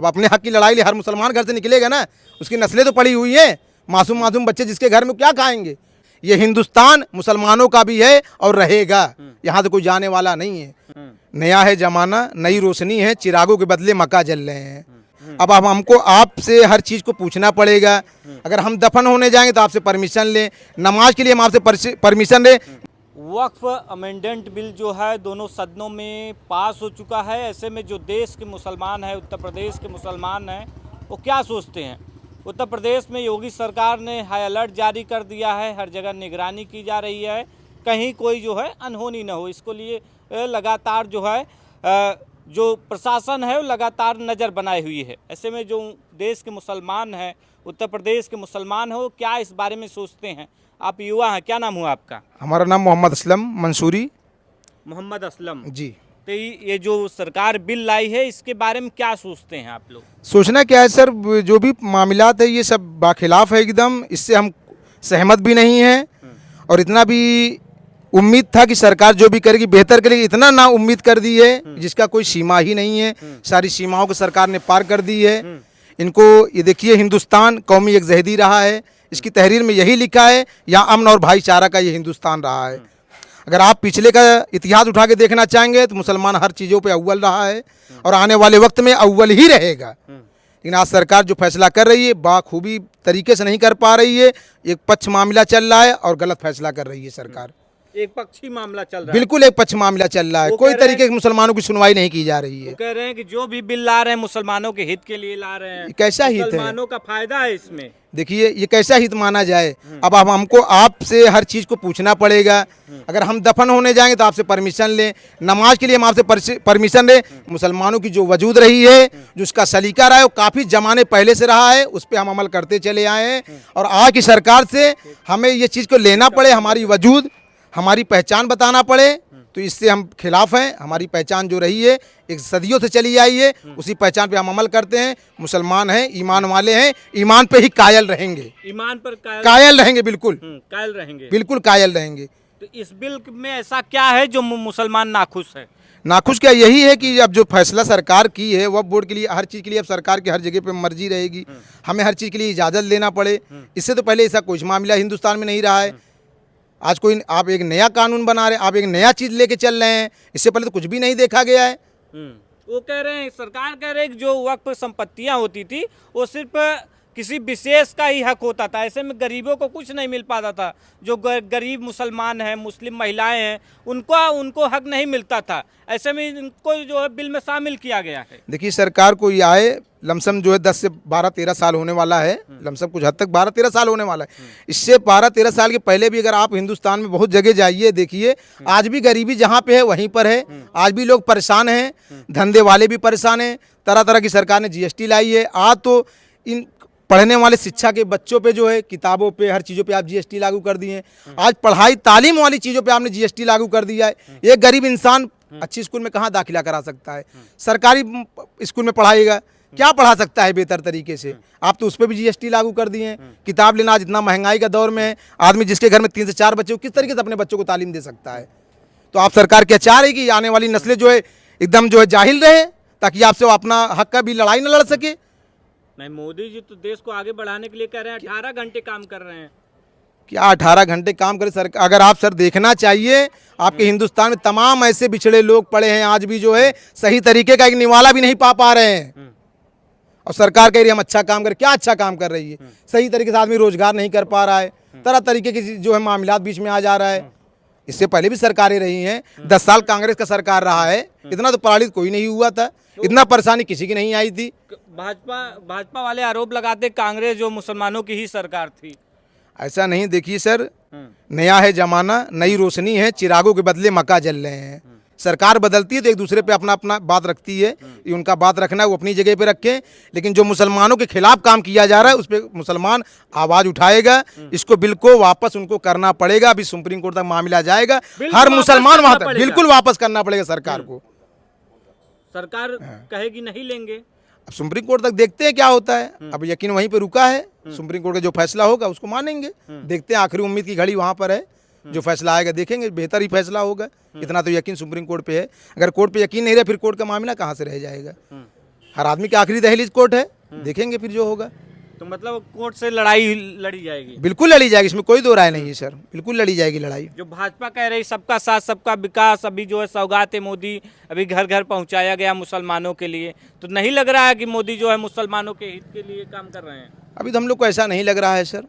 अब अपने हक की लड़ाई लिए हर मुसलमान घर से निकलेगा ना, उसकी नस्लें तो पड़ी हुई हैं, मासूम मासूम बच्चे जिसके घर में क्या खाएंगे। ये हिंदुस्तान मुसलमानों का भी है और रहेगा, यहाँ से कोई जाने वाला नहीं है। नया है जमाना, नई रोशनी है, चिरागों के बदले मक्का जल रहे हैं। अब हमको आपसे हर चीज़ को पूछना पड़ेगा। अगर हम दफन होने जाएंगे तो आपसे परमिशन लें, नमाज के लिए हम आपसे परमिशन लें। वक्फ अमेंडमेंट बिल जो है दोनों सदनों में पास हो चुका है। ऐसे में जो देश के मुसलमान हैं, उत्तर प्रदेश के मुसलमान हैं, वो क्या सोचते हैं। उत्तर प्रदेश में योगी सरकार ने हाई अलर्ट जारी कर दिया है, हर जगह निगरानी की जा रही है, कहीं कोई जो है अनहोनी न हो, इसको लिए लगातार जो है जो प्रशासन है वो लगातार नज़र बनाए हुई है। ऐसे में जो देश के मुसलमान हैं, उत्तर प्रदेश के मुसलमान हैं, वो क्या इस बारे में सोचते हैं। आप युवा हैं, क्या नाम हुआ आपका। हमारा नाम मोहम्मद असलम मंसूरी। मोहम्मद असलम जी। तो ये जो सरकार बिल लाई है इसके बारे में क्या सोचते हैं आप लोग। सोचना क्या है सर, जो भी मामलात है ये सब बाखिलाफ है एकदम, इससे हम सहमत भी नहीं हैं और इतना भी उम्मीद था कि सरकार जो भी करेगी बेहतर करेगी, इतना ना उम्मीद कर दी है जिसका कोई सीमा ही नहीं है। सारी सीमाओं को सरकार ने पार कर दी है। इनको ये देखिए, हिंदुस्तान कौमी यकजहती रहा है, इसकी तहरीर में यही लिखा है, यहाँ अमन और भाईचारा का ये हिंदुस्तान रहा है। अगर आप पिछले का इतिहास उठा के देखना चाहेंगे तो मुसलमान हर चीज़ों पे अव्वल रहा है और आने वाले वक्त में अव्वल ही रहेगा। लेकिन आज सरकार जो फैसला कर रही है बाखूबी तरीके से नहीं कर पा रही है। एक पक्ष मामला चल रहा है और गलत फैसला कर रही है सरकार। एक पक्षी मामला चल रहा है। बिल्कुल एक पक्ष मामला चल रहा है, कोई तरीके से मुसलमानों की सुनवाई नहीं की जा रही है। कह रहे हैं कि जो भी बिल ला रहे हैं मुसलमानों के हित के लिए ला रहे हैं। कैसा हित है, मुसलमानों का फायदा है इसमें। देखिए ये कैसा हित माना जाए। अब हमको आपसे हर चीज़ को पूछना पड़ेगा। अगर हम दफन होने जाएंगे तो आपसे परमिशन लें, नमाज के लिए हम आपसे परमिशन लें। मुसलमानों की जो वजूद रही है, जो उसका सलीका रहा है, वो काफ़ी ज़माने पहले से रहा है, उस पर हम अमल करते चले आए हैं। और आज की सरकार से हमें ये चीज़ को लेना पड़े, हमारी वजूद, हमारी पहचान बताना पड़े, तो इससे हम खिलाफ हैं। हमारी पहचान जो रही है एक सदियों से चली आई है, उसी पहचान पे हम अमल करते हैं। मुसलमान हैं, ईमान वाले हैं, ईमान पे ही कायल रहेंगे। ईमान पर कायल रहेंगे, बिल्कुल कायल रहेंगे, बिल्कुल कायल रहेंगे। तो इस बिल में ऐसा क्या है जो मुसलमान नाखुश है। नाखुश क्या, यही है कि अब जो फैसला सरकार की है वक्फ बोर्ड के लिए, हर चीज़ के लिए अब सरकार की हर जगह पे मर्जी रहेगी, हमें हर चीज़ के लिए इजाज़त लेना पड़े। इससे तो पहले ऐसा कुछ मामला हिंदुस्तान में नहीं रहा है। आज कोई आप एक नया कानून बना रहे हैं, आप एक नया चीज़ लेके चल रहे हैं, इससे पहले तो कुछ भी नहीं देखा गया है। वो कह रहे हैं, सरकार कह रहे हैं कि जो वक्फ संपत्तियां होती थी वो सिर्फ किसी विशेष का ही हक होता था। ऐसे में गरीबों को कुछ नहीं मिल पाता था। जो गरीब मुसलमान हैं, मुस्लिम महिलाएं हैं, उनको हक नहीं मिलता था। ऐसे में इनको जो है बिल में शामिल किया गया है। देखिए सरकार को ये आए लमसम जो है 10 से 12-13 साल होने वाला है, लमसम कुछ हद तक 12-13 साल होने वाला है। इससे 12-13 साल के पहले भी अगर आप हिंदुस्तान में बहुत जगह जाइए, देखिए आज भी गरीबी जहाँ पे है वहीं पर है। आज भी लोग परेशान हैं, धंधे वाले भी परेशान हैं। तरह तरह की सरकार ने GST लाई है। आज तो इन पढ़ने वाले शिक्षा के बच्चों पे जो है, किताबों पे, हर चीज़ों पे आप GST लागू कर दिए हैं। आज पढ़ाई तालीम वाली चीज़ों पे आपने GST लागू कर दिया है। एक गरीब इंसान अच्छी स्कूल में कहाँ दाखिला करा सकता है, सरकारी स्कूल में पढ़ाएगा, क्या पढ़ा सकता है बेहतर तरीके से। आप तो उस पर भी GST लागू कर दिए हैं। किताब लेना आज इतना महंगाई का दौर में है, आदमी जिसके घर में 3 से 4 बच्चे हो किस तरीके से अपने बच्चों को तालीम दे सकता है। तो आप सरकार क्या चाह रही कि आने वाली नस्लें जो है एकदम जो है जाहिल रहे, ताकि आपसे वो अपना हक का भी लड़ाई न लड़ सके। नहीं, मोदी जी तो देश को आगे बढ़ाने के लिए कह रहे हैं 18 घंटे काम कर रहे हैं। क्या 18 घंटे काम करे सर? अगर आप सर देखना चाहिए, आपके हिंदुस्तान में तमाम ऐसे बिछड़े लोग पड़े हैं आज भी जो है सही तरीके का एक निवाला भी नहीं पा रहे हैं। और सरकार कह रही है हम अच्छा काम कर, क्या अच्छा काम कर रही है? सही तरीके से आदमी रोजगार नहीं कर पा रहा है, तरह तरीके की जो है मामलात बीच में आ जा रहा है। इससे पहले भी सरकारें रही हैं, 10 साल कांग्रेस का सरकार रहा है, इतना तो पराजित कोई नहीं हुआ था, इतना परेशानी किसी की नहीं आई थी। भाजपा वाले आरोप लगाते कांग्रेस जो मुसलमानों की ही सरकार थी। ऐसा नहीं, देखिए सर नया है जमाना, नई रोशनी है, चिरागों के बदले मक्का जल रहे हैं। सरकार बदलती है तो एक दूसरे पे अपना अपना बात रखती है, ये उनका बात रखना है वो अपनी जगह पे रखें। लेकिन जो मुसलमानों के खिलाफ काम किया जा रहा है उस पर मुसलमान आवाज़ उठाएगा। इसको बिल को वापस उनको करना पड़ेगा। अभी सुप्रीम कोर्ट तक मामला जाएगा, हर मुसलमान वहाँ तक बिल्कुल वापस करना पड़ेगा सरकार को। सरकार कहेगी नहीं लेंगे, अब सुप्रीम कोर्ट तक देखते हैं क्या होता है। अब यकीन वहीं पे रुका है, सुप्रीम कोर्ट का जो फैसला होगा उसको मानेंगे। देखते हैं, आखिरी उम्मीद की घड़ी वहाँ पर है, जो फैसला आएगा देखेंगे, बेहतर ही फैसला होगा। इतना तो यकीन सुप्रीम कोर्ट पे है। अगर कोर्ट पे यकीन नहीं रहे फिर कोर्ट का मामला कहाँ से रह जाएगा। हर आदमी की आखिरी दहलीज कोर्ट है, देखेंगे फिर जो होगा। तो मतलब कोर्ट से लड़ाई लड़ी जाएगी? बिल्कुल लड़ी जाएगी, इसमें कोई दो राय नहीं है सर, बिल्कुल लड़ी जाएगी लड़ाई। जो भाजपा कह रही सबका साथ सबका विकास, अभी जो है सौगात मोदी अभी घर घर पहुंचाया गया मुसलमानों के लिए, तो नहीं लग रहा है कि मोदी जो है मुसलमानों के हित के लिए काम कर रहे हैं? अभी तो हम लोग को ऐसा नहीं लग रहा है सर।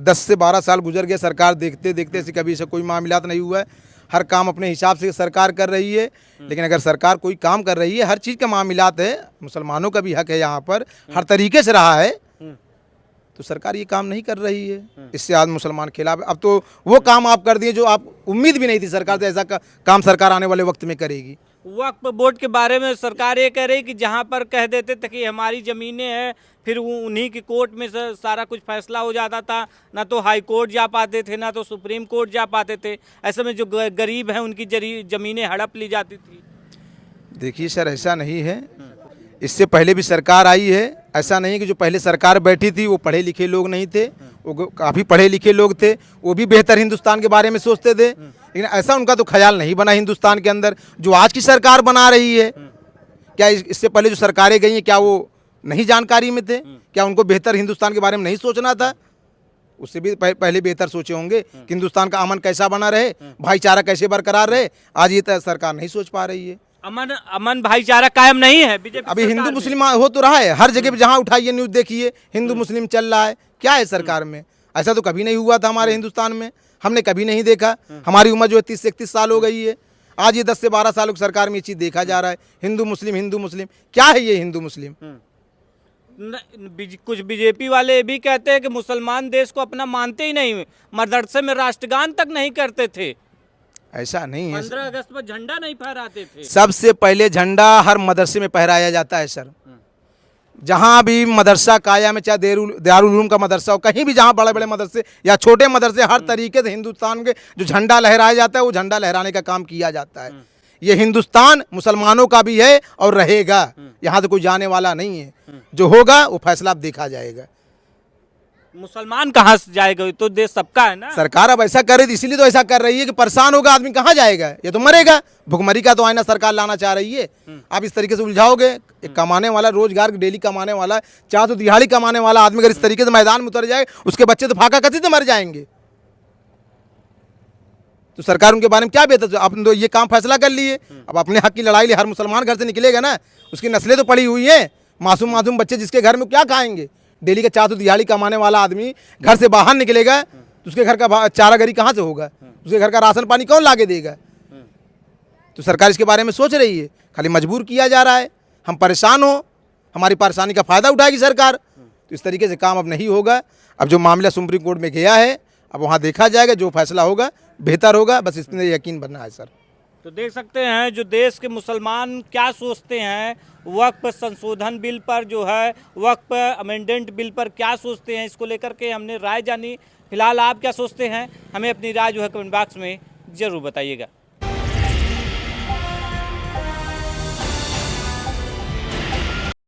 10 से 12 साल गुजर गए, सरकार देखते देखते ऐसे कभी ऐसा कोई मामलात नहीं हुआ है। हर काम अपने हिसाब से सरकार कर रही है। लेकिन अगर सरकार कोई काम कर रही है, हर चीज़ का मामलात है, मुसलमानों का भी हक है यहाँ पर, हर तरीके से रहा है, तो सरकार ये काम नहीं कर रही है। इससे आज मुसलमान खिलाफ, अब तो वो काम आप कर दिए जो आप उम्मीद भी नहीं थी सरकार से ऐसा काम सरकार आने वाले वक्त में करेगी। वक्फ बोर्ड के बारे में सरकार ये कह रही कि जहाँ पर कह देते थे कि हमारी ज़मीनें हैं, फिर उन्हीं की कोर्ट में सारा कुछ फैसला हो जाता था, ना तो हाई कोर्ट जा पाते थे, ना तो सुप्रीम कोर्ट जा पाते थे। ऐसे में जो गरीब हैं उनकी ज़मीनें हड़प ली जाती थी। देखिए सर, ऐसा नहीं है, इससे पहले भी सरकार आई है। ऐसा नहीं कि जो पहले सरकार बैठी थी वो पढ़े लिखे लोग नहीं थे, वो काफ़ी पढ़े लिखे लोग थे, वो भी बेहतर हिंदुस्तान के बारे में सोचते थे। लेकिन ऐसा उनका तो ख्याल नहीं बना हिंदुस्तान के अंदर जो आज की सरकार बना रही है। क्या इससे पहले जो सरकारें गई हैं क्या वो नहीं जानकारी में थे? क्या उनको बेहतर हिंदुस्तान के बारे में नहीं सोचना था? उससे भी पहले बेहतर सोचे होंगे कि हिंदुस्तान का अमन कैसा बना रहे, भाईचारा कैसे बरकरार रहे। आज ये सरकार नहीं सोच पा रही है। अमन भाईचारा कायम नहीं है बीजेपी अभी हिंदू मुस्लिम हो तो रहा है, हर जगह पे जहाँ उठाइए न्यूज़ देखिए हिंदू मुस्लिम चल रहा है। क्या है सरकार में? ऐसा तो कभी नहीं हुआ था हमारे हिंदुस्तान में, हमने कभी नहीं देखा। हमारी उम्र जो है 30 से 31 साल हो गई है, आज ये 10 से 12 सालों की सरकार में ये चीज़ देखा जा रहा है। हिंदू मुस्लिम क्या है ये हिंदू मुस्लिम? कुछ बीजेपी वाले ये भी कहते हैं कि मुसलमान देश को अपना मानते ही नहीं, मदरसे में राष्ट्रगान तक नहीं करते थे। ऐसा नहीं है, 15 अगस्त पर झंडा नहीं फहराते थे। सबसे पहले झंडा हर मदरसे में फहराया जाता है सर। जहाँ भी मदरसा कायम है, चाहे दारुल उलूम का मदरसा हो, कहीं भी जहाँ बड़े बड़े मदरसे या छोटे मदरसे, हर तरीके से हिंदुस्तान के जो झंडा लहराया जाता है वो झंडा लहराने का काम किया जाता है। ये हिंदुस्तान मुसलमानों का भी है और रहेगा, यहाँ से कोई जाने वाला नहीं है। जो होगा वो फैसला अब देखा जाएगा। मुसलमान कहाँ से जाएगा? तो देश सबका है ना। सरकार अब ऐसा कर रही थी, इसीलिए तो ऐसा कर रही है कि परेशान होगा आदमी, कहाँ जाएगा? ये तो मरेगा। भुखमरी का तो आईना सरकार लाना चाह रही है। आप इस तरीके से उलझाओगे, एक कमाने वाला, रोजगार डेली कमाने वाला, चाहे तो दिहाड़ी कमाने वाला आदमी अगर इस तरीके से मैदान में उतर जाए, उसके बच्चे तो फाका कसी से मर जाएंगे। तो सरकार उनके बारे में क्या बेहतर? आपने तो ये काम फैसला कर लिए, अब अपने हक की लड़ाई लिए हर मुसलमान घर से निकलेगा ना, उसकी नस्लें तो पड़ी हुई हैं। मासूम बच्चे जिसके घर में क्या खाएंगे? डेली का चार तो दिहाड़ी कमाने वाला आदमी घर से बाहर निकलेगा तो उसके घर का चारागरी कहाँ से होगा? उसके घर का राशन पानी कौन ला के देगा? तो सरकार इसके बारे में सोच रही है, खाली मजबूर किया जा रहा है। हम परेशान हो, हमारी परेशानी का फ़ायदा उठाएगी सरकार। तो इस तरीके से काम अब नहीं होगा। अब जो मामला सुप्रीम कोर्ट में गया है, अब वहाँ देखा जाएगा, जो फैसला होगा बेहतर होगा, बस इसमें यकीन बनना है सर। तो देख सकते हैं जो देश के मुसलमान क्या सोचते हैं, वक्फ संशोधन बिल पर जो है, वक्फ अमेंडमेंट बिल पर क्या सोचते हैं, इसको लेकर के हमने राय जानी। फिलहाल आप क्या सोचते हैं, हमें अपनी राय जो है कमेंट बॉक्स में ज़रूर बताइएगा।